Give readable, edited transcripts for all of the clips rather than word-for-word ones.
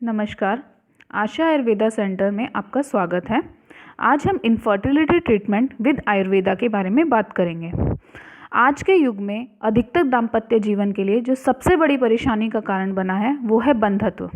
नमस्कार। आशा आयुर्वेदा सेंटर में आपका स्वागत है। आज हम इनफर्टिलिटी ट्रीटमेंट विद आयुर्वेदा के बारे में बात करेंगे। आज के युग में अधिकतर दाम्पत्य जीवन के लिए जो सबसे बड़ी परेशानी का कारण बना है वो है बंधत्व।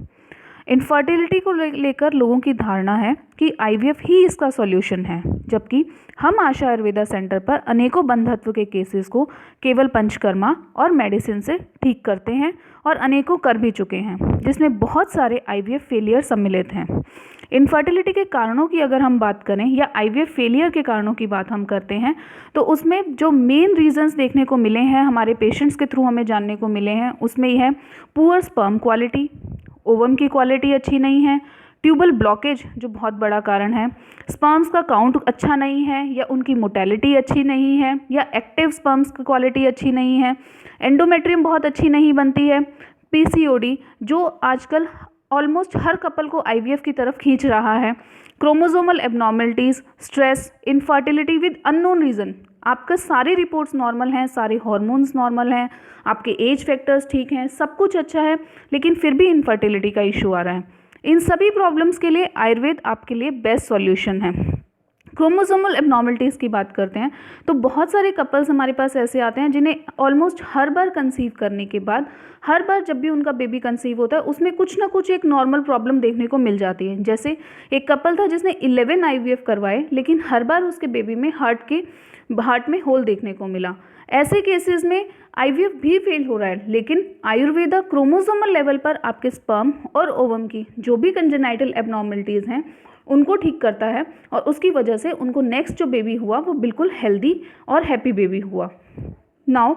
इनफर्टिलिटी को लेकर लोगों की धारणा है कि आईवीएफ ही इसका सॉल्यूशन है, जबकि हम आशा आयुर्वेदा सेंटर पर अनेकों बंधत्व के केसेस को केवल पंचकर्मा और मेडिसिन से ठीक करते हैं और अनेकों कर भी चुके हैं, जिसमें बहुत सारे आईवीएफ फेलियर सम्मिलित हैं। इनफर्टिलिटी के कारणों की अगर हम बात करें या आईवीएफ फेलियर के कारणों की बात हम करते हैं तो उसमें जो मेन रीजंस देखने को मिले हैं, हमारे पेशेंट्स के थ्रू हमें जानने को मिले हैं, उसमें यह है पुअर स्पर्म क्वालिटी, ओवम की क्वालिटी अच्छी नहीं है, ट्यूबल ब्लॉकेज जो बहुत बड़ा कारण है, स्पर्म्स का काउंट अच्छा नहीं है या उनकी मोटेलिटी अच्छी नहीं है या एक्टिव स्पर्म्स की क्वालिटी अच्छी नहीं है, एंडोमेट्रियम बहुत अच्छी नहीं बनती है, पीसीओडी जो आजकल ऑलमोस्ट हर कपल को आईवीएफ की तरफ खींच रहा है, chromosomal abnormalities, stress, infertility with unknown reason. आपका सारी रिपोर्ट्स नॉर्मल हैं, सारे हार्मोन्स नॉर्मल हैं, आपके एज फैक्टर्स ठीक हैं, सब कुछ अच्छा है, लेकिन फिर भी इनफर्टिलिटी का इशू आ रहा है। इन सभी प्रॉब्लम्स के लिए आयुर्वेद आपके लिए बेस्ट सॉल्यूशन है। क्रोमोसोमल एबनॉर्मलिटीज़ की बात करते हैं तो बहुत सारे कपल्स हमारे पास ऐसे आते हैं जिन्हें ऑलमोस्ट हर बार कंसीव करने के बाद हर बार जब भी उनका बेबी कंसीव होता है उसमें कुछ ना कुछ एक नॉर्मल प्रॉब्लम देखने को मिल जाती है। जैसे एक कपल था जिसने 11 आईवीएफ करवाए, लेकिन हर बार उसके बेबी में हार्ट में होल देखने को मिला। ऐसे केसेस में आईवीएफ भी फेल हो रहा है, लेकिन आयुर्वेदा क्रोमोसोमल लेवल पर आपके स्पर्म और ओवम की जो भी कंजेनाइटल एबनॉर्मलिटीज़ हैं उनको ठीक करता है और उसकी वजह से उनको नेक्स्ट जो बेबी हुआ वो बिल्कुल हेल्दी और हैप्पी बेबी हुआ। नाउ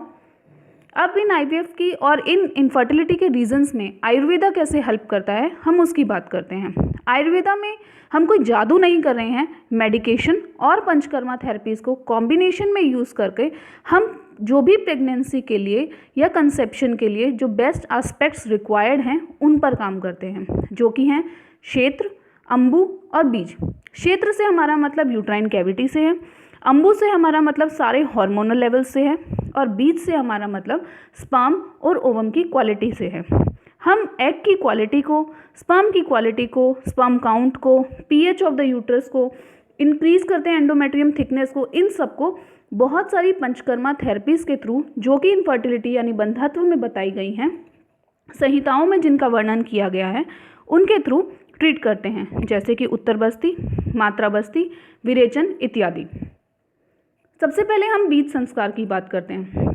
अब इन आईवीएफ की और इन इनफर्टिलिटी के रीजंस में आयुर्वेदा कैसे हेल्प करता है, हम उसकी बात करते हैं। आयुर्वेदा में हम कोई जादू नहीं कर रहे हैं। मेडिकेशन और पंचकर्मा थेरेपीज़ को कॉम्बिनेशन में यूज़ करके हम जो भी प्रेगनेंसी के लिए या कंसेप्शन के लिए जो बेस्ट एस्पेक्ट्स रिक्वायर्ड हैं उन पर काम करते हैं, जो कि हैं क्षेत्र, अम्बु और बीज। क्षेत्र से हमारा मतलब यूट्राइन कैविटी से है, अम्बु से हमारा मतलब सारे हार्मोनल लेवल से है और बीज से हमारा मतलब स्पर्म और ओवम की क्वालिटी से है। हम एग की क्वालिटी को, स्पर्म की क्वालिटी को, स्पर्म काउंट को, पीएच ऑफ द यूट्रस को इंक्रीज़ करते हैं, एंडोमेट्रियम थिकनेस को, इन सब को बहुत सारी पंचकर्मा थेरेपीज़ के थ्रू जो कि इनफर्टिलिटी यानी बंधत्व में बताई गई हैं, संहिताओं में जिनका वर्णन किया गया है, उनके थ्रू ट्रीट करते हैं, जैसे कि उत्तर बस्ती, मात्रा बस्ती, विरेचन इत्यादि। सबसे पहले हम बीज संस्कार की बात करते हैं।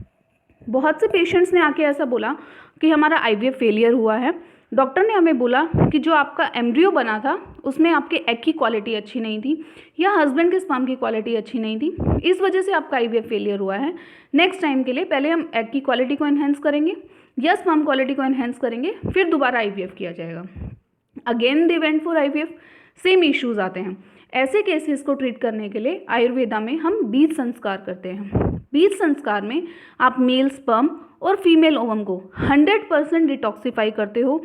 बहुत से पेशेंट्स ने आके ऐसा बोला कि हमारा आईवीएफ फेलियर हुआ है, डॉक्टर ने हमें बोला कि जो आपका एम्ब्रियो बना था उसमें आपके एग की क्वालिटी अच्छी नहीं थी या हस्बैंड के स्पर्म की क्वालिटी अच्छी नहीं थी, इस वजह से आपका आईवीएफ फेलियर हुआ है। नेक्स्ट टाइम के लिए पहले हम एग की क्वालिटी को एनहेंस करेंगे या स्पर्म क्वालिटी को एनहेंस करेंगे, फिर दोबारा आईवीएफ किया जाएगा। Again they went for IVF, same issues आते हैं। ऐसे केसेस को ट्रीट करने के लिए आयुर्वेदा में हम बीज संस्कार करते हैं। बीज संस्कार में आप मेल स्पर्म और फीमेल ओवम को 100% डिटॉक्सिफाई करते हो।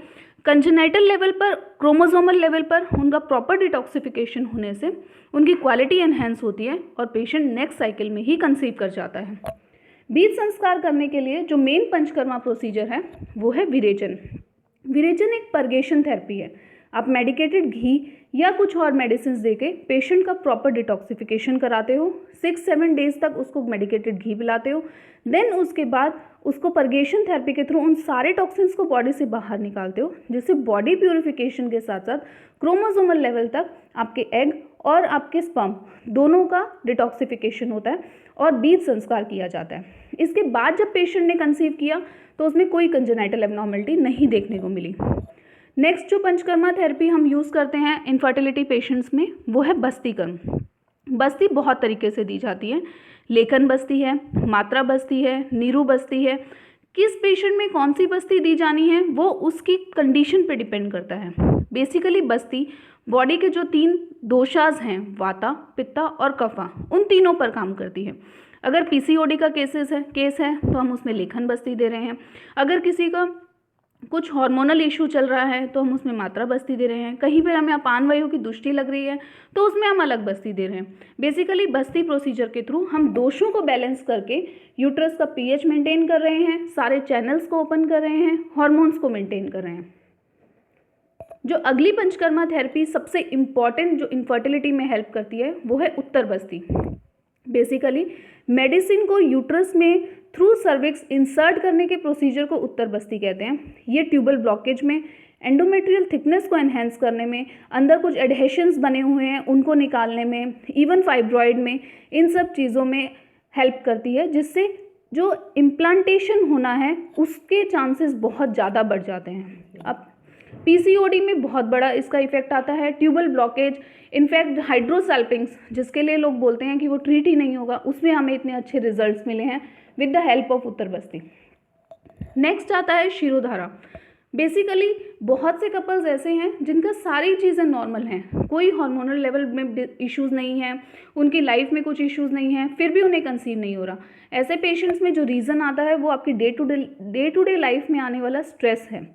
कंजेनाइटल लेवल पर, क्रोमोसोमल लेवल पर उनका प्रॉपर डिटॉक्सिफिकेशन होने से उनकी क्वालिटी एनहेंस होती है और पेशेंट नेक्स्ट साइकिल में ही कंसीव कर जाता है। बीज संस्कार करने के लिए जो मेन पंचकर्मा प्रोसीजर है वो है विरेचन। विरेचन एक परगेशन थेरेपी है। आप मेडिकेटेड घी या कुछ और मेडिसिन देके पेशेंट का प्रॉपर डिटॉक्सिफिकेशन कराते हो, 6-7 डेज तक उसको मेडिकेटेड घी पिलाते हो, देन उसके बाद उसको परगेशन थेरेपी के थ्रू उन सारे टॉक्सिन्स को बॉडी से बाहर निकालते हो, जिससे बॉडी प्यूरिफिकेशन के साथ साथ क्रोमोसोमल लेवल तक आपके एग और आपके स्पर्म दोनों का डिटॉक्सिफिकेशन होता है और बीज संस्कार किया जाता है। इसके बाद जब पेशेंट ने कंसीव किया तो उसमें कोई कंजेनाइटल एबनॉर्मलिटी नहीं देखने को मिली। नेक्स्ट जो पंचकर्मा थेरेपी हम यूज़ करते हैं इनफर्टिलिटी पेशेंट्स में वो है बस्ती कर्म। बस्ती बहुत तरीके से दी जाती है। लेखन बस्ती है, मात्रा बस्ती है, नीरू बस्ती है। किस पेशेंट में कौन सी बस्ती दी जानी है वो उसकी कंडीशन पे डिपेंड करता है। बेसिकली बस्ती बॉडी के जो 3 दोषाज हैं, वाता, पित्ता और कफा, उन तीनों पर काम करती है। अगर पीसीओडी का केस है तो हम उसमें लेखन बस्ती दे रहे हैं। अगर किसी का कुछ हार्मोनल इशू चल रहा है तो हम उसमें मात्रा बस्ती दे रहे हैं। कहीं पर हमें अपान वायु की दुष्टि लग रही है तो उसमें हम अलग बस्ती दे रहे हैं। बेसिकली बस्ती प्रोसीजर के थ्रू हम दोषों को बैलेंस करके यूट्रस का पीएच मेंटेन कर रहे हैं, सारे चैनल्स को ओपन कर रहे हैं, हार्मोन्स को मेंटेन कर रहे हैं। जो अगली पंचकर्मा थेरेपी सबसे इम्पॉर्टेंट जो इनफर्टिलिटी में हेल्प करती है वो है उत्तर बस्ती। बेसिकली मेडिसिन को यूट्रस में थ्रू सर्विक्स इंसर्ट करने के प्रोसीजर को उत्तर बस्ती कहते हैं। ये ट्यूबल ब्लॉकेज में, एंडोमेट्रियल थिकनेस को एनहेंस करने में, अंदर कुछ एडहेशंस बने हुए हैं उनको निकालने में, इवन फाइब्रॉइड में, इन सब चीज़ों में हेल्प करती है, जिससे जो इम्प्लांटेशन होना है उसके चांसेस बहुत ज़्यादा बढ़ जाते हैं। अब पीसीओडी में बहुत बड़ा इसका इफेक्ट आता है, ट्यूबल ब्लॉकेज, इनफैक्ट हाइड्रोसल्पिंग्स जिसके लिए लोग बोलते हैं कि वो ट्रीट ही नहीं होगा, उसमें हमें इतने अच्छे रिजल्ट्स मिले हैं with the help of Uttar Basti. Next आता है शिरोधारा। बेसिकली बहुत से कपल्स ऐसे हैं जिनका सारी चीज़ें नॉर्मल हैं, कोई हार्मोनल लेवल में इश्यूज़ नहीं है, उनकी लाइफ में कुछ इश्यूज़ नहीं हैं, फिर भी उन्हें कंसीव नहीं हो रहा। ऐसे पेशेंट्स में जो रीज़न आता है वो आपकी डे टू डे लाइफ में आने वाला स्ट्रेस है।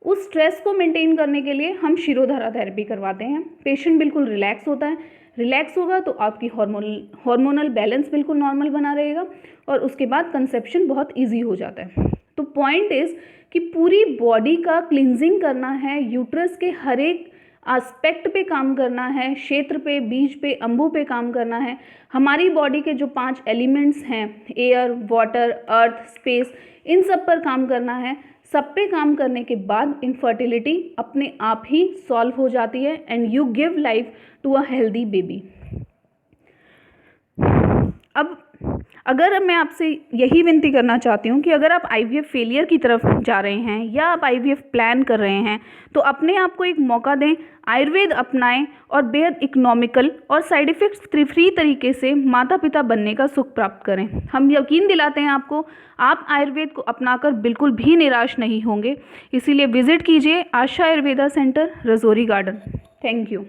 उस स्ट्रेस को मेंटेन करने के लिए हम शिरोधारा थेरेपी करवाते हैं। पेशेंट बिल्कुल रिलैक्स होता है, रिलैक्स होगा तो आपकी हार्मोनल बैलेंस बिल्कुल नॉर्मल बना रहेगा और उसके बाद कंसेप्शन बहुत ईजी हो जाता है। तो पॉइंट इज़ कि पूरी बॉडी का क्लिनजिंग करना है, यूट्रस के हर एक एस्पेक्ट पे काम करना है, क्षेत्र पे, बीज पे, अंबु पे काम करना है। हमारी बॉडी के जो 5 एलिमेंट्स हैं, एयर, वाटर, अर्थ, स्पेस, इन सब पर काम करना है। सब पे काम करने के बाद इनफर्टिलिटी अपने आप ही सॉल्व हो जाती है and you give life to a healthy baby. अब अगर मैं आपसे यही विनती करना चाहती हूँ कि अगर आप आईवीएफ फेलियर की तरफ जा रहे हैं या आप आईवीएफ प्लान कर रहे हैं तो अपने आप को एक मौका दें, आयुर्वेद अपनाएं और बेहद इकोनॉमिकल और साइड इफ़ेक्ट्स फ्री तरीके से माता पिता बनने का सुख प्राप्त करें। हम यकीन दिलाते हैं आपको, आप आयुर्वेद को अपनाकर बिल्कुल भी निराश नहीं होंगे। इसीलिए विजिट कीजिए Asha Ayurveda centre, Rajouri garden. Thank you.